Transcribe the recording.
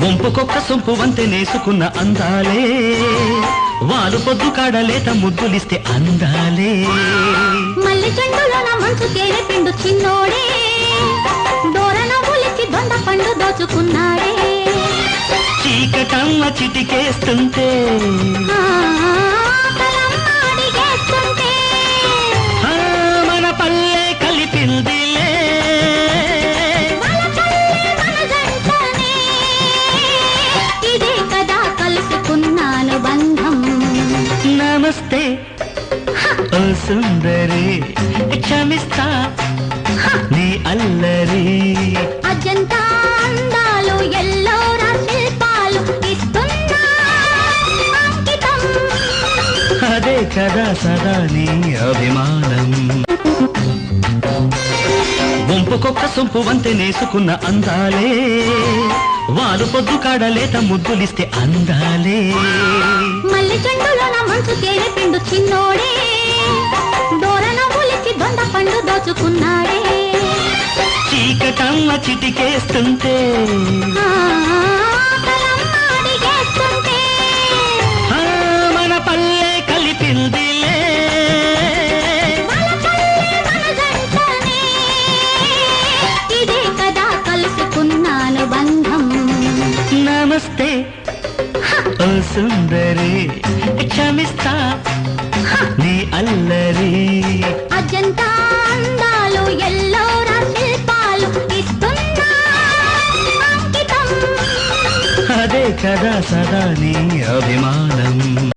వంపుకొక్క సొంపు వంతె నేసుకున్న అందాలే వాలు పొద్దు కాడలేత ముద్దులిస్తే అందాలే మల్లి చెండులోన మంచు తేనె పిండు చిన్నోడే దూరన ఉలిచి దొండ పండు దోచుకున్నాడే చీకటమ్మ చిటికేస్తుంటే మన పల్లె కలిపిందిలే ఇదే కదా కలుసుకున్నాను బంధం నమస్తే ఓ సుందరి క్షమిస్తా నీ అల్లరి అజంతా అందాలు ఎల్లోరా శిల్పాలు ఇస్తున్నా అంకితం అదే కదా సదా నీ అభిమానం వంపుకొక్క సొంపు వంతె నేసుకున్న అందాలే వాలు పొద్దు కాడలేత ముద్దులిస్తే అందాలే మల్లి చెండులోన మంచు తేనె పిండు చిన్నోడే దూరన ఉలిచి దొండ పండు దోచుకున్నాడే చీకటమ్మ చిటికేస్తుంటే అడిగేస్తుంటే మన పల్లె కలిపిందిలే ఇదే కదా కలుసుకున్నాను బంధం నమస్తే ఓ సుందరి క్షమిస్తా నీ అల్లరి అజంతా అందాలు ఎల్లోరా శిల్పాలు ఇస్తున్నా అంకితం అదే కదా సదా నీ అభిమానం